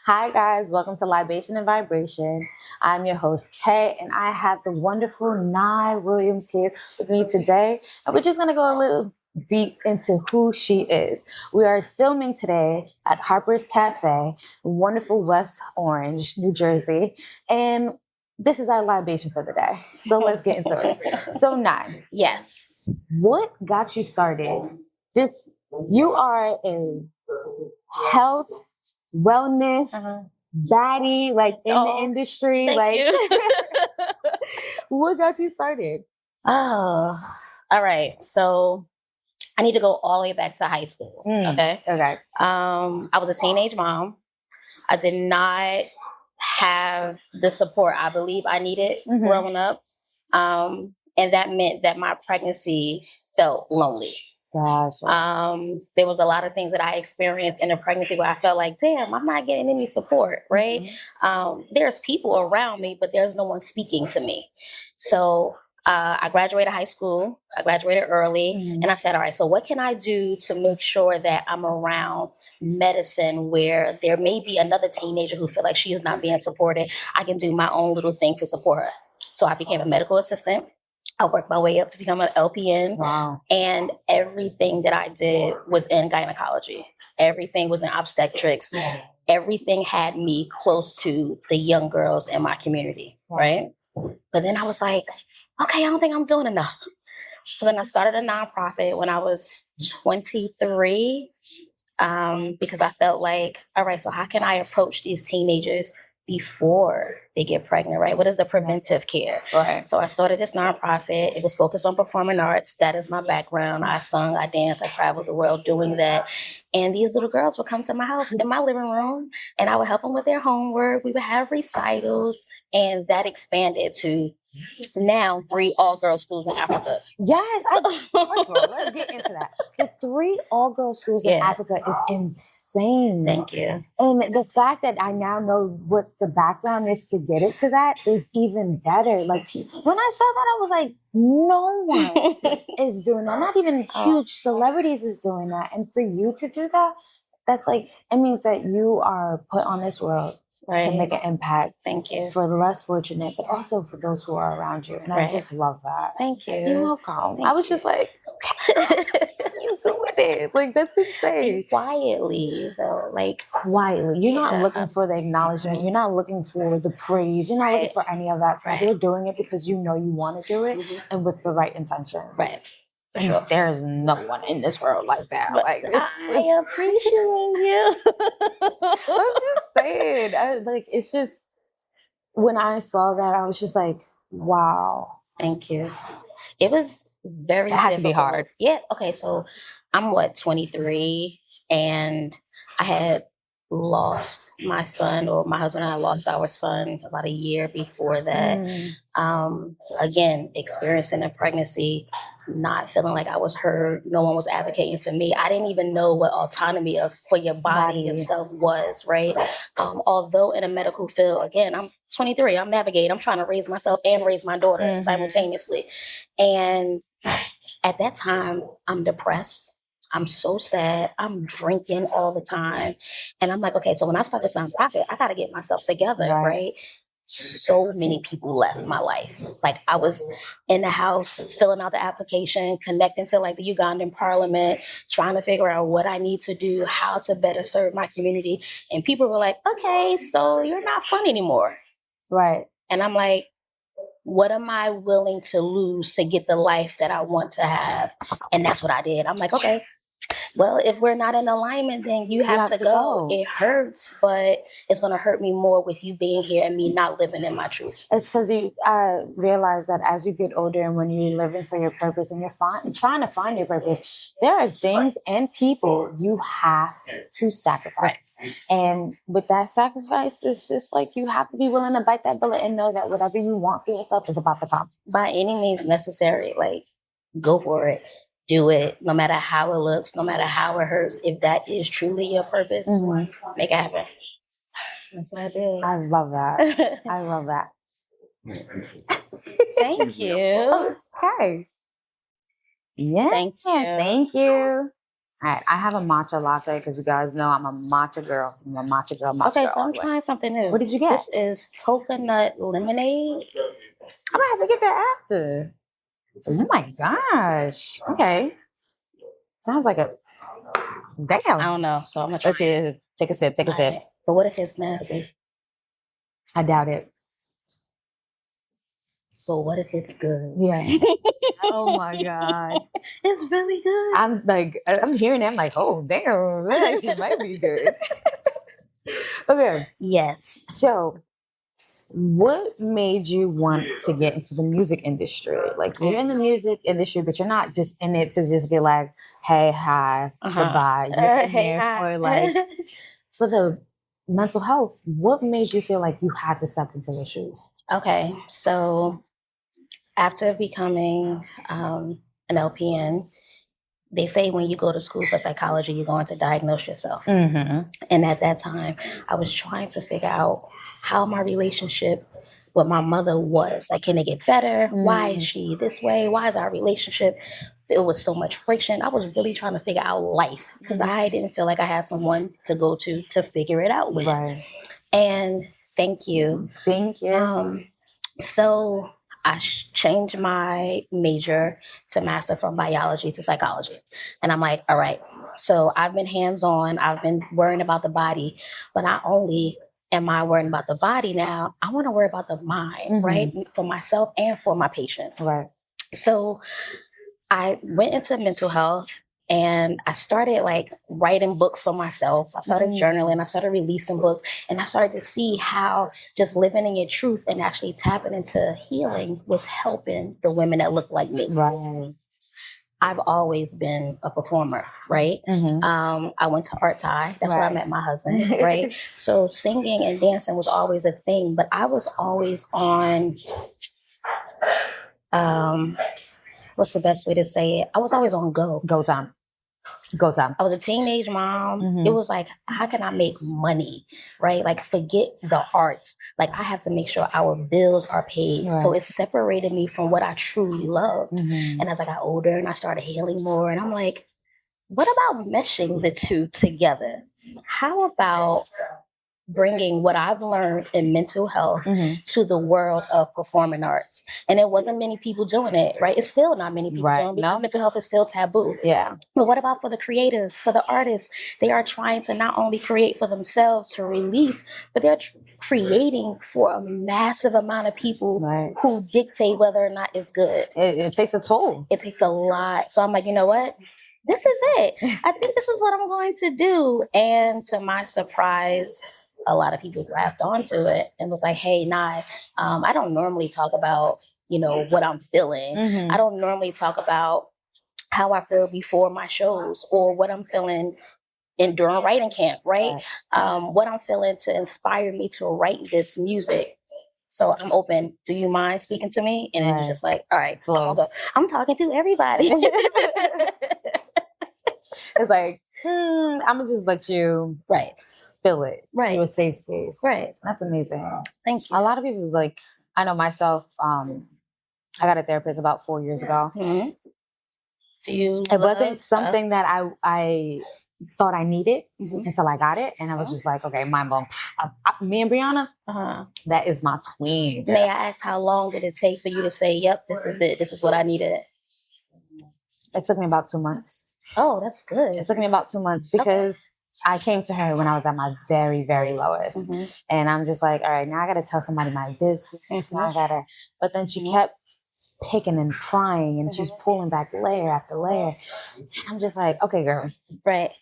Hi, guys. Welcome to Libation and Vibration. I'm your host, Kay, and I have the wonderful Nye Williams here with me today. And we're just going to go a little deep into who she is. We are filming today at Harper's Cafe, wonderful West Orange, New Jersey. And this is our libation for the day. So let's get into it. So, Nye. Yes. What got you started? You are a health wellness baddie, like in the industry. Thank you. What got you started? All right. So I need to go all the way back to high school. Okay. I was a teenage mom. I did not have the support I believe I needed growing up. And that meant that my pregnancy felt lonely. Gotcha. There was a lot of things that I experienced in a pregnancy where I felt like, damn, I'm not getting any support, right? There's people around me, but there's no one speaking to me. So I graduated high school. I graduated early. And I said, all right, so what can I do to make sure that I'm around medicine where there may be another teenager who feel like she is not being supported? I can do my own little thing to support her. So I became a medical assistant. I worked my way up to become an LPN. Wow. And everything that I did was in gynecology. Everything was in obstetrics. Everything had me close to the young girls in my community, right? But then I was like, okay, I don't think I'm doing enough. So then I started a nonprofit when I was 23 because I felt like, all right, so how can I approach these teenagers before they get pregnant, right? What is the preventive care? Right. So I started this nonprofit. It was focused on performing arts. That is my background. I sung, I danced, I traveled the world doing that. And these little girls would come to my house in my living room and I would help them with their homework. We would have recitals and that expanded to now 3 all-girl schools in Africa. Yes. First of all, let's get into that. The 3 all-girl schools in Africa is insane. Thank you. And the fact that I now know what the background is to get it to that is even better. Like when I saw that, I was like, no one is doing that. Not even huge celebrities is doing that. And for you to do that, that's like, it means that you are put on this world to make an impact. Thank you. For the less fortunate, but also for those who are around you. And I just love that. Thank you. You're welcome. I was just like, you doing it. Like, that's insane. And quietly, though. Like, quietly. You're not looking for the acknowledgement. You're not looking for the praise. You're not looking for any of that stuff. You're doing it because you know you want to do it and with the right intentions. Right. For sure. There is no one in this world like that. But like I appreciate you. I'm just saying. It's just, when I saw that, I was just like, wow. Thank you. It was very difficult. It has to be hard. Yeah. Okay. So I'm 23 and I had lost my son, or my husband and I lost our son about a year before that. Again, experiencing a pregnancy, not feeling like I was heard. No one was advocating for me. I didn't even know what autonomy for your body itself was, right? Although in a medical field, again, I'm 23, I'm navigating, I'm trying to raise myself and raise my daughter simultaneously. And at that time, I'm depressed. I'm so sad. I'm drinking all the time. And I'm like, okay, so when I start this nonprofit, I got to get myself together, right? So many people left my life. Like, I was in the house filling out the application, connecting to like the Ugandan parliament, trying to figure out what I need to do, how to better serve my community. And people were like, okay, so you're not fun anymore. Right. And I'm like, what am I willing to lose to get the life that I want to have? And that's what I did. I'm like, okay, well, if we're not in alignment, then you have to go. It hurts, but it's going to hurt me more with you being here and me not living in my truth. It's because you realize that as you get older and when you're living for your purpose and you're trying to find your purpose, there are things and people you have to sacrifice. And with that sacrifice, it's just like you have to be willing to bite that bullet and know that whatever you want for yourself is about to come. By any means necessary, like, go for it. Do it, no matter how it looks, no matter how it hurts. If that is truly your purpose, make it happen. That's what I did. I love that. I love that. Thank you. Okay. Yes. Thank you. Thank you. All right, I have a matcha latte because you guys know I'm a matcha girl. I'm a matcha girl. Okay, Girl so all I'm the way. trying something new. What did you get? This is coconut lemonade. I'm gonna have to get that after. Oh my gosh. Okay. Sounds like a I damn. don't know, so I'm gonna try. Let's see. Take a sip. Take a sip. Right. But what if it's nasty? I doubt it. But what if it's good? Yeah. Oh my god. It's really good. I'm hearing it. I'm like, oh damn, that actually might be good. Okay. Yes. So, what made you want to get into the music industry? Like, you're in the music industry, but you're not just in it to just be like, hey, hi, goodbye. You're in Hey, there hi. for like for the mental health. What made you feel like you had to step into the shoes? Okay, so after becoming an LPN, they say when you go to school for psychology, you're going to diagnose yourself. Mm-hmm. And at that time, I was trying to figure out how my relationship with my mother was. Like, can it get better? Why is she this way? Why is our relationship filled with so much friction? I was really trying to figure out life because I didn't feel like I had someone to go to figure it out with. Right. And thank you. Thank you. So I changed my major to master from biology to psychology. And I'm like, all right, so I've been hands-on, I've been worrying about the body, but not only am I worrying about the body now, I want to worry about the mind, right? For myself and for my patients. Right. So I went into mental health and I started like writing books for myself. I started journaling, I started releasing books, and I started to see how just living in your truth and actually tapping into healing was helping the women that look like me. Right. I've always been a performer, right? I went to Arts High. That's where I met my husband, right? So singing and dancing was always a thing, but I was always on, what's the best way to say it? I was always on go. Go time. I was a teenage mom. It was like, how can I make money, right? Like, forget the arts. Like, I have to make sure our bills are paid. Right. So it separated me from what I truly loved. And as I got older and I started healing more, and I'm like, what about meshing the two together? How about bringing what I've learned in mental health to the world of performing arts? And it wasn't many people doing it, right? It's still not many people doing it because mental health is still taboo. Yeah. But what about for the creators, for the artists? They are trying to not only create for themselves to release, but they're creating for a massive amount of people who dictate whether or not it's good. It takes a toll. It takes a lot. So I'm like, you know what? This is it. I think this is what I'm going to do. And to my surprise, a lot of people grabbed onto it and was like, hey, Nye, I don't normally talk about, what I'm feeling. I don't normally talk about how I feel before my shows or what I'm feeling during writing camp, right? What I'm feeling to inspire me to write this music. So I'm open. Do you mind speaking to me? And it's just like, all right, I'm talking to everybody. It's like, I'm gonna just let you spill it. Right. You're a safe space. Right. That's amazing. Thank you. A lot of people I know myself, I got a therapist about 4 years ago. It wasn't something that I thought I needed until I got it. And I was just like, okay, mind blown. Me and Brianna, that is my twin. May I ask, how long did it take for you to say, yep, this is it. This is what I needed? It took me about 2 months. Oh, that's good. It took me about 2 months because I came to her when I was at my very, very lowest. And I'm just like, all right, now I got to tell somebody my business. Now I got to, but then she kept picking and prying and she's pulling back layer after layer. And I'm just like, okay, girl. Right.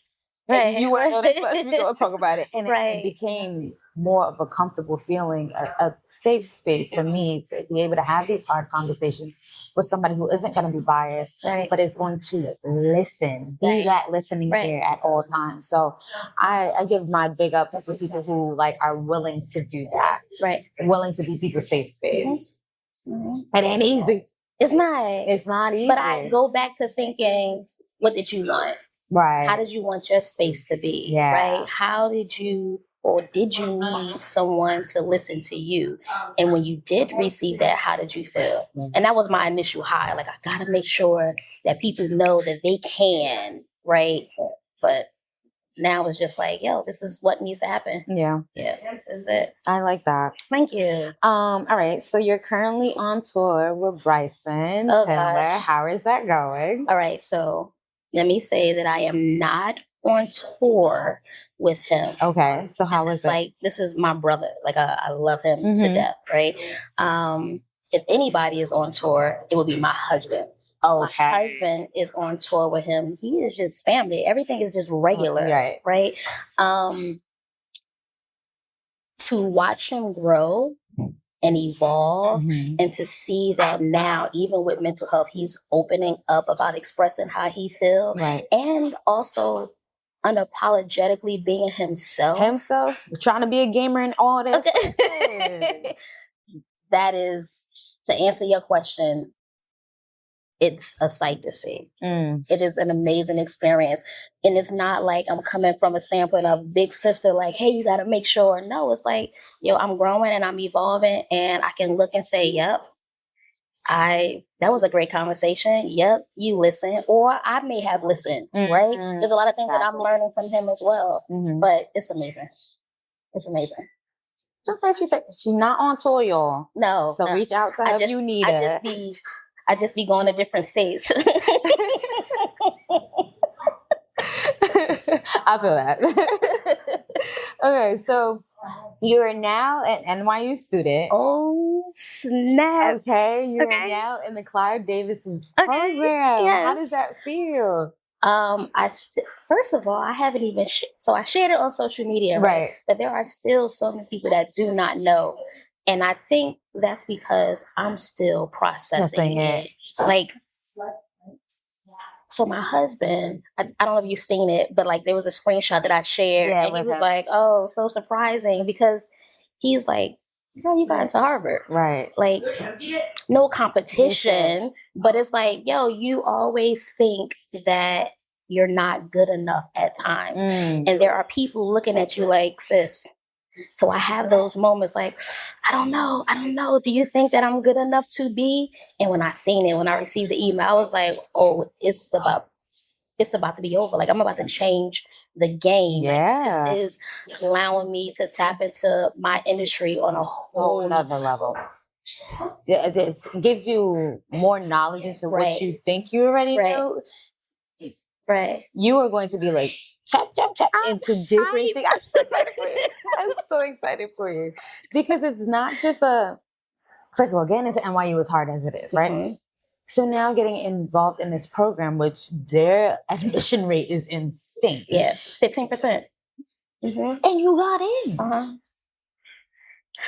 You want to know this much? We're going to talk about it. And it became more of a comfortable feeling, a safe space for me to be able to have these hard conversations with somebody who isn't going to be biased, but is going to listen, be that listening ear at all times. So I give my big up for people who are willing to do that, willing to be people's safe space. It ain't easy. It's not. It's not easy. But I go back to thinking, what did you want? Right. How did you want your space to be? Yeah. Right. How did you, or did you need someone to listen to you? And when you did receive that, how did you feel? And that was my initial high. Like, I got to make sure that people know that they can right? But now it's just like, yo, this is what needs to happen. Yeah. Yeah, this is it. I like that. Thank you. All right. So you're currently on tour with Bryson Oh, Tiller. gosh. How is that going? All right, so let me say that I am not on tour with him. Okay. So how is it? Like, this is my brother. Like, I love him to Mhm. death, right? If anybody is on tour, it would be my husband. Okay. My husband is on tour with him. He is just family. Everything is just regular, right? To watch him grow and evolve, Mhm. and to see that now, even with mental health, he's opening up about expressing how he feels, Right. and also unapologetically being himself. Trying to be a gamer and all this. Okay. That is, to answer your question, it's a sight to see. It is an amazing experience. And it's not like I'm coming from a standpoint of big sister, like, hey, you got to make sure. No, it's like, yo, I'm growing and I'm evolving, and I can look and say, yep, that was a great conversation. Yep, you listen. Or I may have listened, right? There's a lot of things that I'm learning from him as well. But it's amazing. It's amazing. So first she said she's not on tour, y'all. No. So reach out to her if you need her. I just be going to different states. I feel that. Okay, so you're now an NYU student. Oh, snap. Okay, you're now in the Clive Davison's program. Yes. How does that feel? First of all, I haven't even so I shared it on social media, right? But there are still so many people that do not know, and I think that's because I'm still processing it. Like, so my husband, I don't know if you've seen it, but like there was a screenshot that I shared, and he was like, "Oh, so surprising," because he's like, "Girl, you got into Harvard, right? Like, no competition, but it's like, yo, you always think that you're not good enough at times, and there are people looking at you like, sis." So I have those moments like, I don't know. Do you think that I'm good enough to be? And when I received the email, I was like, oh, it's about to be over. Like, I'm about to change the game. Yeah. Like, this is allowing me to tap into my industry on a whole other level. It gives you more knowledge into what you think you already know. Right. You are going to be like, tap into different things. I'm so excited for you. I'm so excited for you. Because it's not just first of all, getting into NYU is hard as it is, right? Mm-hmm. So now getting involved in this program, which their admission rate is insane. Yeah, 15%. Mm-hmm. And you got in. Uh-huh.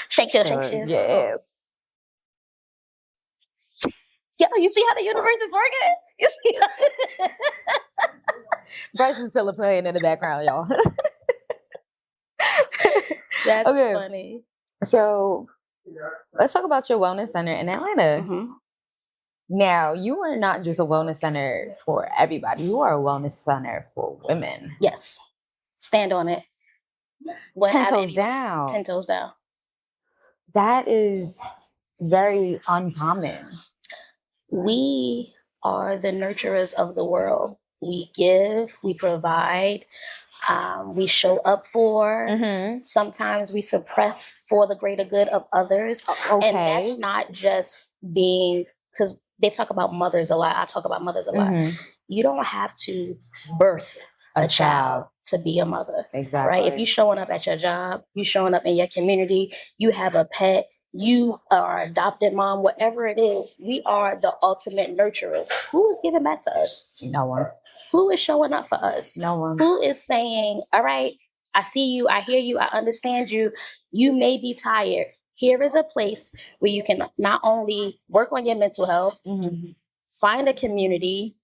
Shake your. Yes. Yeah, you see how the universe is working? You see Bryson Tiller playing in the background, y'all. That's funny. So let's talk about your wellness center in Atlanta. Mm-hmm. Now, you are not just a wellness center for everybody. You are a wellness center for women. Yes. Stand on it. 10 toes down. 10 toes down. That is very uncommon. We are the nurturers of the world. We give, we provide, we show up for. Mm-hmm. Sometimes we suppress for the greater good of others. Okay. And that's not just being, because they talk about mothers a lot. I talk about mothers a lot. Mm-hmm. You don't have to birth a child to be a mother. Exactly. Right? If you're showing up at your job, you showing up in your community, you have a pet, you are adopted mom, whatever it is, we are the ultimate nurturers. Who is giving back to us? No one. Who is showing up for us? No one. Who is saying, all right, I see you, I hear you, I understand you. You may be tired. Here is a place where you can not only work on your mental health, mm-hmm. find a community,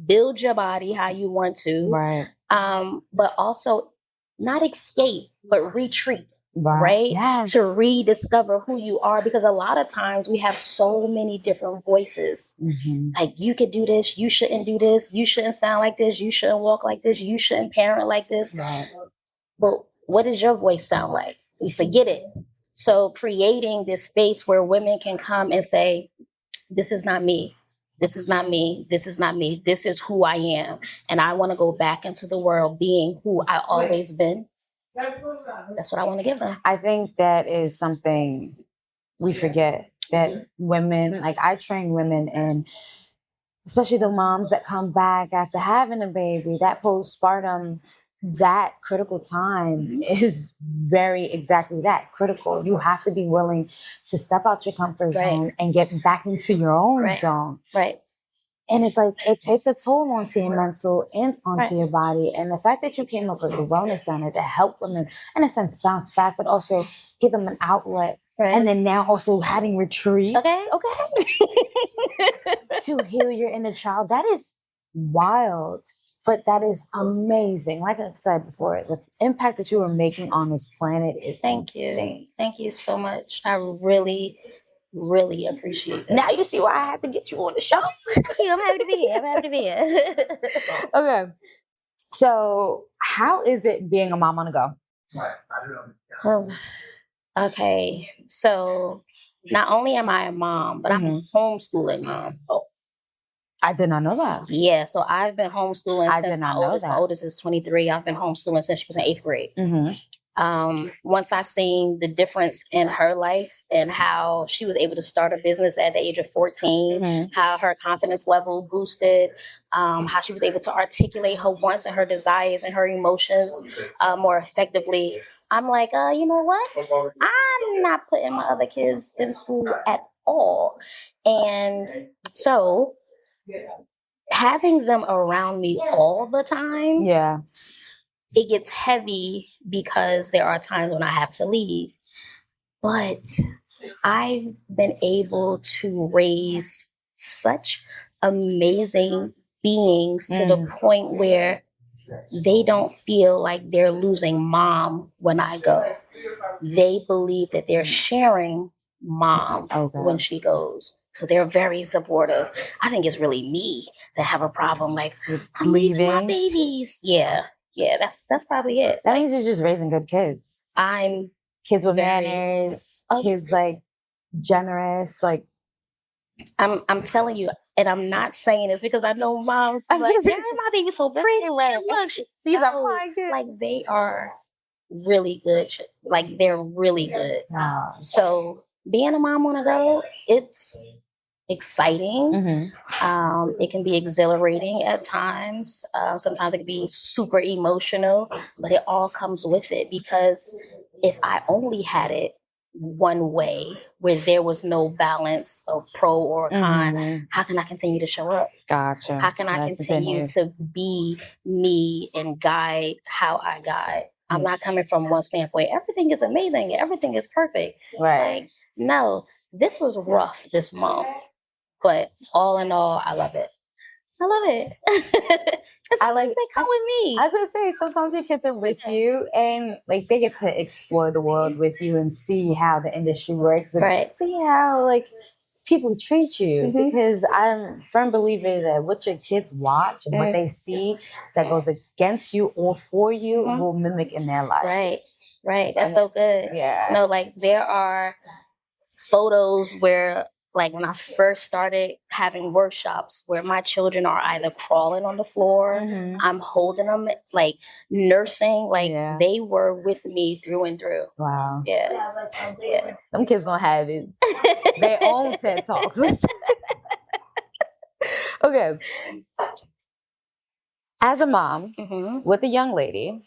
build your body how you want to, right? But also not escape, but retreat. Right? Yes. To rediscover who you are, because a lot of times we have so many different voices. Mm-hmm. Like, you could do this, you shouldn't do this, you shouldn't sound like this, you shouldn't walk like this, you shouldn't parent like this. Right. But what does your voice sound like? We forget it. So creating this space where women can come and say, this is not me. This is not me. This is not me. This is who I am. And I want to go back into the world being who I always been. That's what I want to give them. I think that is something we forget, that women, like I train women, and especially the moms that come back after having a baby, that postpartum, that critical time is very exactly that, critical. You have to be willing to step out your comfort zone and get back into your own zone. Right. And it's like, it takes a toll onto your mental and onto your body. And the fact that you came up with a wellness center to help women, in a sense, bounce back, but also give them an outlet. Right. And then now also having retreats. Okay. To heal your inner child. That is wild. But that is amazing. Like I said before, the impact that you are making on this planet is insane. Thank you so much. I really, really appreciate it. Now you see why I had to get you on the show. I'm happy to be here. Okay. So how is it being a mom on the go? Okay. So not only am I a mom, but I'm a homeschooling mom. I did not know that. Yeah, so I've been homeschooling since my oldest is 23. I've been homeschooling since she was in 8th grade. Once I seen the difference in her life and how she was able to start a business at the age of 14, how her confidence level boosted, how she was able to articulate her wants and her desires and her emotions more effectively, I'm like, you know what? I'm not putting my other kids in school at all. And so having them around me all the time, it gets heavy because there are times when I have to leave. But I've been able to raise such amazing beings to the point where they don't feel like they're losing mom when I go. They believe that they're sharing mom when she goes. So they're very supportive. I think it's really me that have a problem, like, I'm leaving my babies. Yeah, that's probably it. That means you're just raising good kids. I'm kids with manners, kids like generous, like I'm telling you, and I'm not saying this because I know moms like, my baby's so pretty. Look, these are my kids. Like, they are really good. Like, they're really good. Wow. So being a mom on the go, it's exciting. It can be exhilarating at times. Sometimes it can be super emotional, but it all comes with it, because if I only had it one way where there was no balance of pro or con, how can I continue to show up? Gotcha. How can I continue to be me and guide how I guide? I'm not coming from one standpoint. Everything is amazing. Everything is perfect. Right. Like, no, this was rough this month, but all in all, I love it. I love it. I like they come with me. I was gonna say, sometimes your kids are with you and like they get to explore the world with you and see how the industry works, but see how like people treat you. Because I'm a firm believer that what your kids watch and what they see that goes against you or for you will mimic in their lives. Right. That's so good. Yeah. No, like there are photos where, like, when I first started having workshops where my children are either crawling on the floor, I'm holding them, like nursing, like they were with me through and through. Wow. Yeah. Them kids gonna have it. Their own TED Talks. Okay. As a mom with a young lady,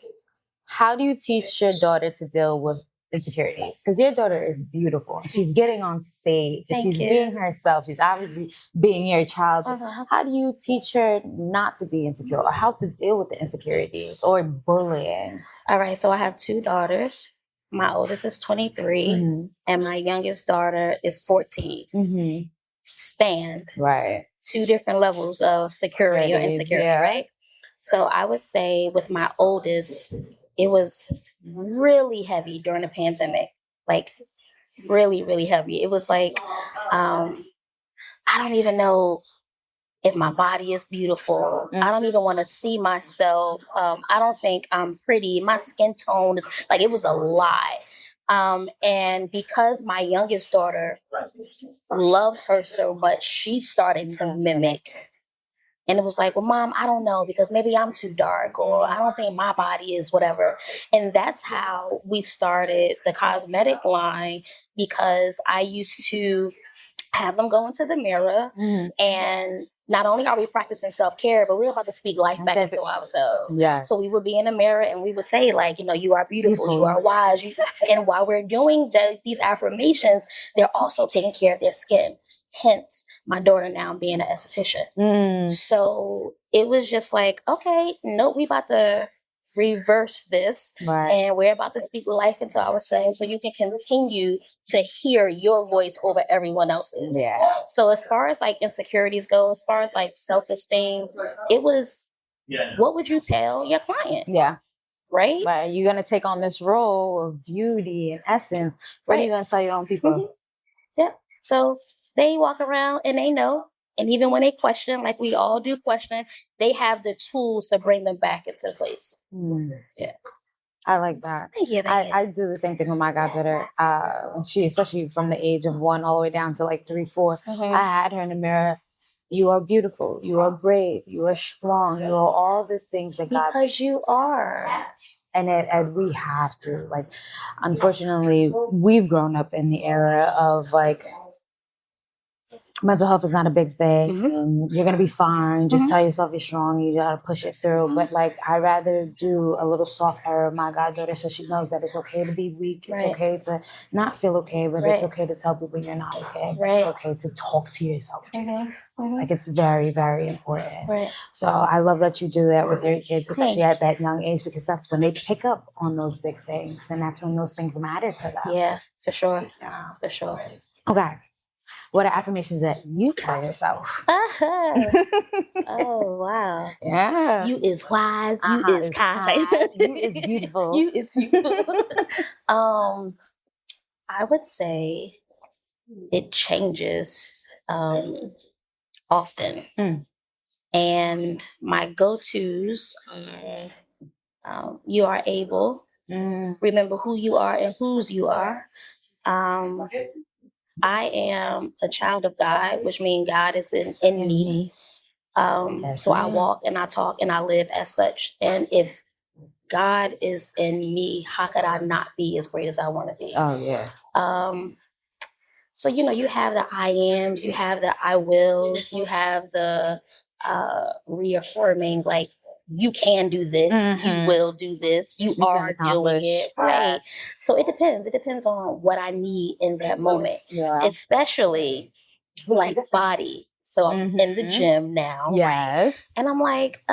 how do you teach your daughter to deal with insecurities? Because your daughter is beautiful. She's getting on stage. She's being herself. She's obviously being your child. How do you teach her not to be insecure, or how to deal with the insecurities or bullying? All right. So I have 2 daughters. My oldest is 23 and my youngest daughter is 14. Spanned 2 different levels of security or insecurity, right? So I would say with my oldest, it was really heavy during the pandemic, like really, really heavy. It was like, I don't even know if my body is beautiful. I don't even want to see myself. I don't think I'm pretty. My skin tone is like, it was a lot. And because my youngest daughter loves her so much, she started to mimic. And it was like, well, Mom, I don't know, because maybe I'm too dark, or I don't think my body is whatever. And that's how we started the cosmetic line, because I used to have them go into the mirror, and not only are we practicing self-care, but we're about to speak life back into ourselves. Yes. So we would be in the mirror and we would say, like, you are beautiful, you are wise. And while we're doing these affirmations, they're also taking care of their skin. Hence, my daughter now being an esthetician. So it was just like, okay, nope, we about to reverse this, and we're about to speak life into ourselves so you can continue to hear your voice over everyone else's. So as far as like insecurities go, as far as like self-esteem, it was, what would you tell your client? Right? But you're going to take on this role of beauty and essence. What are you going to tell your own people? So they walk around and they know. And even when they question, like we all do question, they have the tools to bring them back into place. I like that. Thank you. I do the same thing with my goddaughter. She, especially from the age of 1 all the way down to like 3, 4, I had her in the mirror. You are beautiful. You are brave. You are strong. You are all the things that God. Because you are. And we have to. Like, unfortunately, we've grown up in the era of like, mental health is not a big thing, and you're gonna be fine. Just tell yourself you're strong. You gotta push it through. But like, I rather do a little soft error with my goddaughter, so she knows that it's okay to be weak. It's okay to not feel okay, but it's okay to tell people you're not okay. It's okay to talk to yourself. Like, it's very, very important. So I love that you do that with your kids, especially at that young age, because that's when they pick up on those big things, and that's when those things matter for them. Yeah, for sure. For sure. Okay. What are affirmations that you tell yourself? Oh, wow. Yeah. You is wise. You is kind. You is beautiful. You is beautiful. I would say it changes often. And my go-tos are, you are able. Remember who you are and whose you are. I am a child of God, which means God is in me. So I walk and I talk and I live as such. And if God is in me, how could I not be as great as I want to be? Oh, yeah. So, you have the I ams, you have the I wills, you have the reaffirming, like, you can do this, you will do this, you are doing it. Right. So it depends. It depends on what I need in that moment. Especially like body. So I'm in the gym now. Right? And I'm like,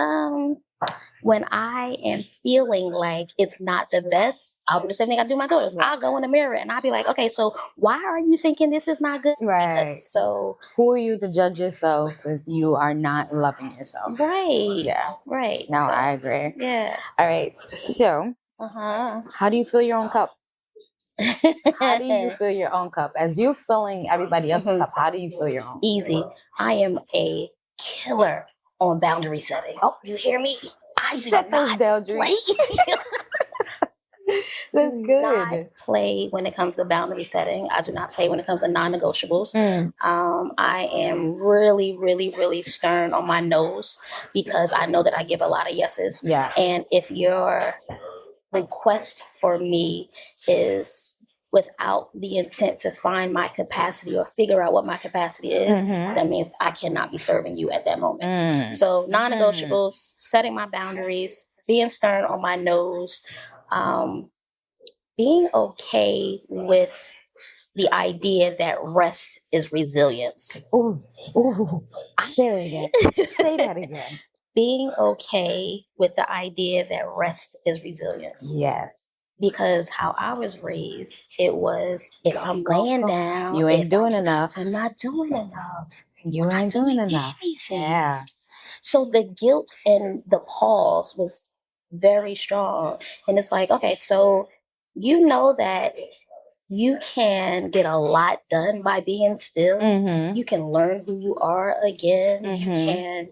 when I am feeling like it's not the best, I'll do the same thing I do with my daughters. I'll go in the mirror and I'll be like, okay, so why are you thinking this is not good? Right. So who are you to judge yourself if you are not loving yourself? Right. Yeah. Right. No, I agree. Yeah. All right. So, how do you fill your own cup? How do you fill your own cup? As you're filling everybody else's cup, how do you fill your own? Easy. I am a killer on boundary setting. Oh, you hear me? I do Set those not boundaries. play. That's good. Not play when it comes to boundary setting. I do not play when it comes to non-negotiables. I am really, really, really stern on my no's, because I know that I give a lot of yeses. Yeah. And if your request for me is without the intent to find my capacity or figure out what my capacity is, that means I cannot be serving you at that moment. So non-negotiables, setting my boundaries, being stern on my no's, being okay with the idea that rest is resilience. Ooh. Say it again. Say that again. Being okay with the idea that rest is resilience. Yes. Because how I was raised, it was, if I'm laying down, you ain't doing enough. I'm not doing enough. You ain't doing enough. Anything. Yeah. So the guilt and the pause was very strong. And it's like, okay, so you know that you can get a lot done by being still. You can learn who you are again. You can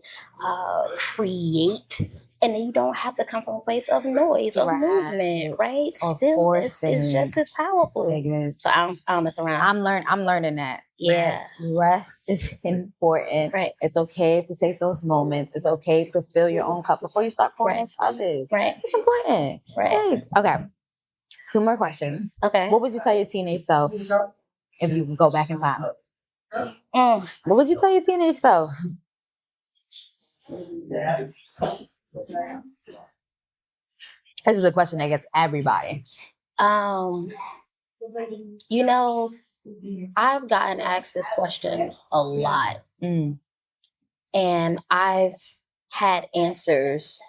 create And you don't have to come from a place of noise, of movement, right? Still, it's just as powerful. So I don't mess around. I'm learning that. Yeah. Rest is important. Right. It's okay to take those moments. It's okay to fill your own cup before you start pouring into others. Right. It's important. Right. Hey. Okay. 2 more questions. Okay. What would you tell your teenage self if you could go back in time? What would you tell your teenage self? This is a question that gets everybody. You know, I've gotten asked this question a lot. And I've had answers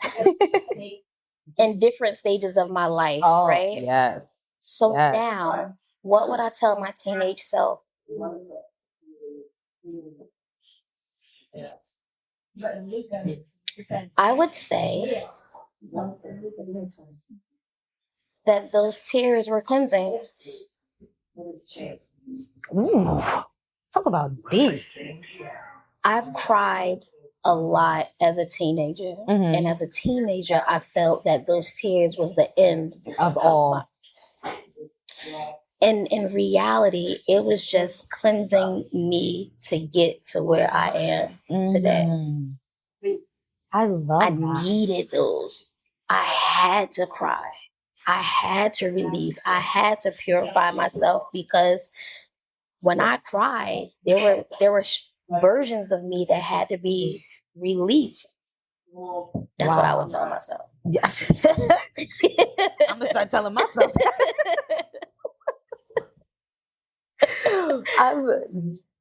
in different stages of my life, right? Yes. So now, what would I tell my teenage self? I would say that those tears were cleansing. Ooh, talk about deep. I've cried a lot as a teenager. And as a teenager, I felt that those tears was the end of all. And in reality, it was just cleansing me to get to where I am today. I love I needed those. I had to cry. I had to release. I had to purify myself, because when I cried, there were versions of me that had to be released. That's what I would tell myself. Yes. I'm gonna start telling myself that.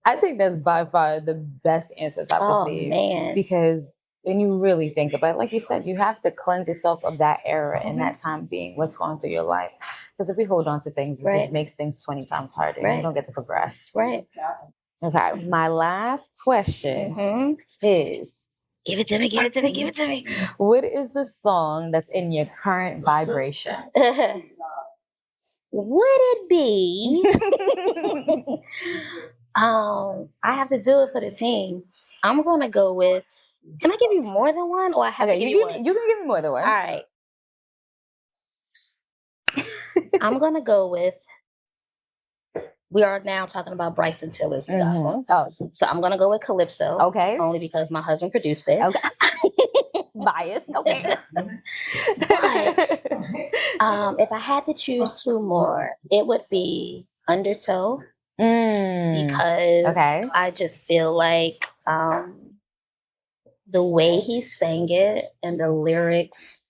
I think that's by far the best answers I've received. Man. Because when you really think about it, like you said, you have to cleanse yourself of that era and that time being what's going through your life. Because if we hold on to things, it just makes things 20 times harder. And you don't get to progress. Right. Okay. My last question is, give it to me, give it to me, give it to me. What is the song that's in your current vibration? Would it be? I have to do it for the team. I'm gonna go with. Can I give you more than one, or I have to give you one? You can give me more than one. All right. I'm gonna go with. We are now talking about Bryson Tiller's album. So I'm gonna go with Calypso. Okay. Only because my husband produced it. Okay. Bias. Okay. But if I had to choose 2 more, it would be Undertow. Because I just feel like the way he sang it and the lyrics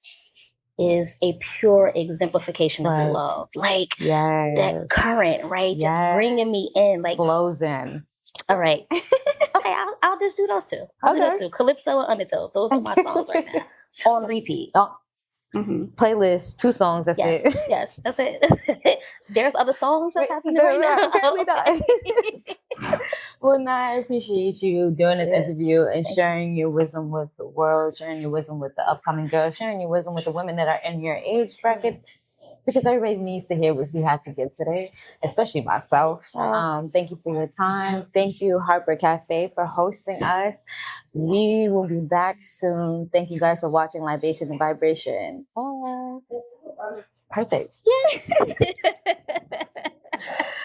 is a pure exemplification of love. Like that current, right? Just bringing me in, like blows in. All right. Okay, I'll just do those 2. I'll do those 2. Calypso and Undertow. Those are my songs right now. On repeat. Playlist, 2 songs, that's it. Yes, that's it. There's other songs that's happening right now. Apparently not. Well, Nye, I appreciate you doing this interview and sharing your wisdom with the world, sharing your wisdom with the upcoming girls, sharing your wisdom with the women that are in your age bracket. Because everybody needs to hear what you had to give today, especially myself. Thank you for your time. Thank you, Heartbreak Cafe, for hosting us. We will be back soon. Thank you guys for watching Libation and Vibration. Bye. Perfect. Yeah.